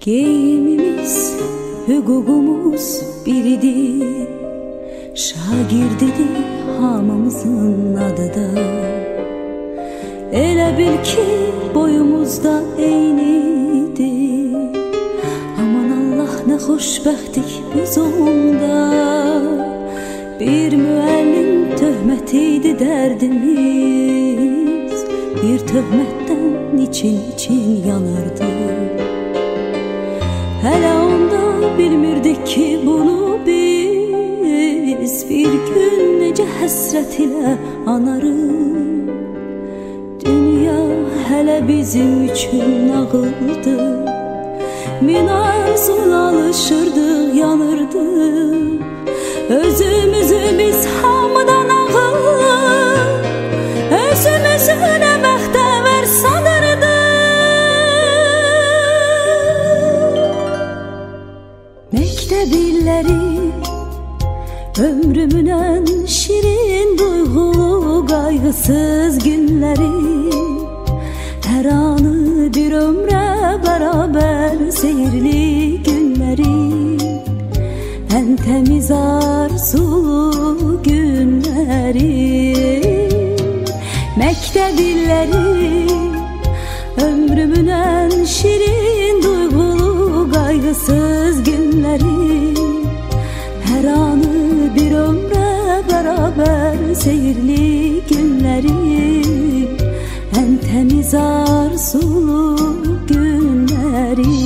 Geyimimiz, hüququmuz biridir. Şagirdidir hamımızın adı da. Elə bil ki boyumuzda eynidir. Aman Allah nə xoşbəxtdik biz onda. Bir müəllim töhmətiydi dərdimiz. Bir töhmətdən için yanardı. Hələ onda bilmirdik ki bunu biz. Bir gün necə həsrət ilə anarıq. Dünya hələ bizim üçün nağıldı. Min arzula alışırdıq, yanırdıq. Özümüzü biz hamıdan ağır, özümüzü nə bəxtəvər sanırdıq. Məktəb illəri ömrümün ən şirin duyğulu qayğısız günləri. Hər anı bir ömrə bərabər seyirli günləri. Ən təmiz arzulu günləri. Məktəb illəri ömrümün ən şirin duyğulu qayğısız günləri. Hər anı bir ömrə bərabər seyirli günləri. Ən təmiz arzulu günləri.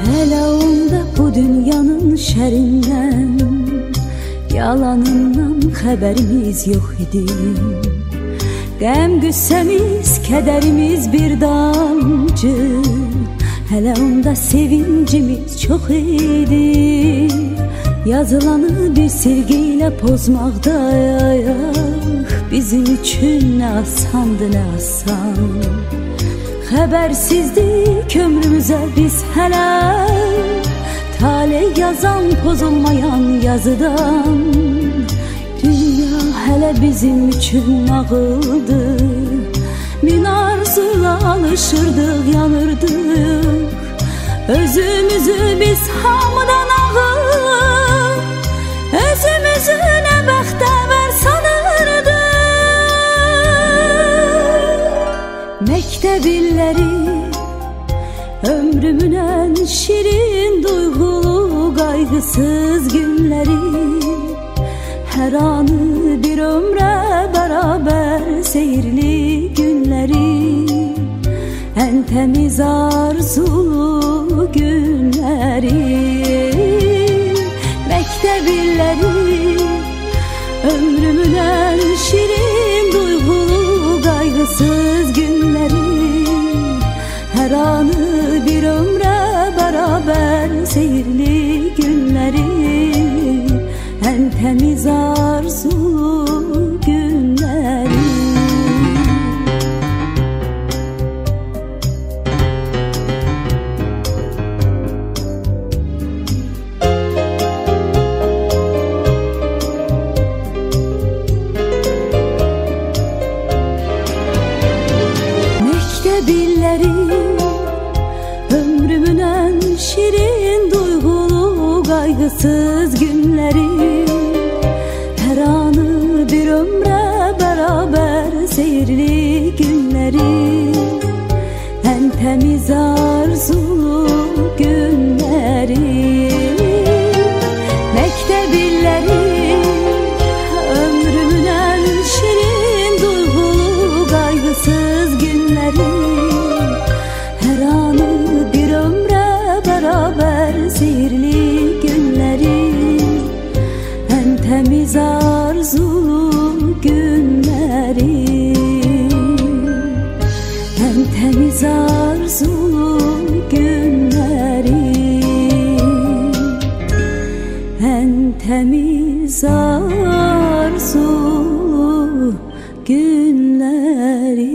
Hələ onda bu dünyanın şərindən, yalanından xəbərimiz yox idi. Qəm qüssəmiz, kədərimiz bir damcı. Hələ onda sevincimiz çox idi. Yazılanı bir silgi ilə pozmaqda bizim üçün nə asandı, nə asan. Xəbərsizdik ömrümüzə biz hələ. Taley yazan pozulmayan yazıdan. Dünya hələ bizim üçün nağıldı. Min arzuyla alışırdıq, yanırdıq. Özümüzü biz hamıdan ağır, özümüzü nə bəxtəvər sanırdıq. Məktəb illəri ömrümün ən şirin duyğulu qayğısız günləri. Hər anı bir ömrə bərabər seyirli günləri. Ən təmiz arzulu günləri. Məktəb illəri ömrümün ən şirin duyğulu qayğısız günləri. Hər anı bir ömrə bərabər seyirli günləri. Ən təmiz arzulu günləri. Məktəb illəri ömrümün ən şirin duyğulu qayğısız günləri. Hər anı bir ömrə bərabər seyirli günləri. Ən təmiz arzulu günləri. Məktəb illəri ömrümün ən şirin duyğulu qayğısız günləri. Hər anı bir ömrə bərabər seyirli günləri. Ən təmiz arzulu günləri. Ən təmiz arzulu günləri. Ən təmiz arzulu günləri.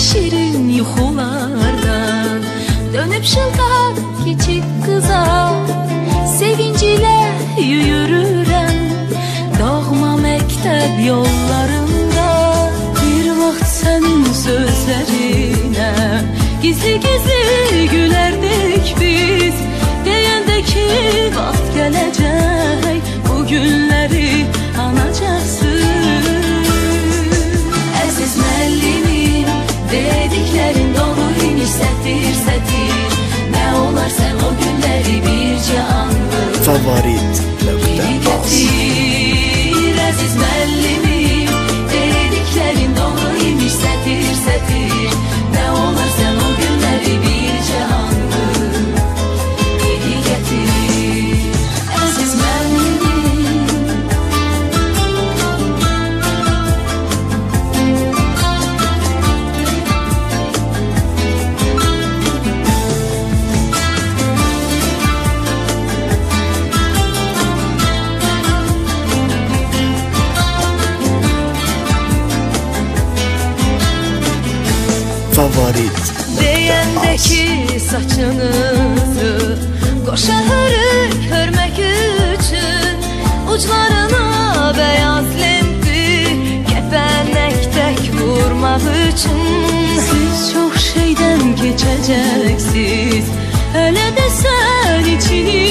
şirin yuxulardan dönüp şıltaq keçib qıza sevinc ilə yürürəm doğma məktəb yollarında. Bir vaxt sənin sözlərinə gizli-gizli gülərdik biz, deyəndə ki vaxt gələcək bu günləri anacaqsın. Əziz müəllimim, dediklərin dolu imiş sətir-sətir, nə olar sən o günləri bircə anlıq dili gətir. Əziz müəllimim, dediklərin dolu imiş sətir-sətir, nə olar sən o günləri bircə anlıq dili gətir. Əziz müəllimim, Favorit deyəndə ki saçınızı qoşa hörük hörmək üçün, uclarına beyaz lenti kəpənək tək vurmaq üçün. Siz çox şeydən keçəcəksiniz, hələ də sən içini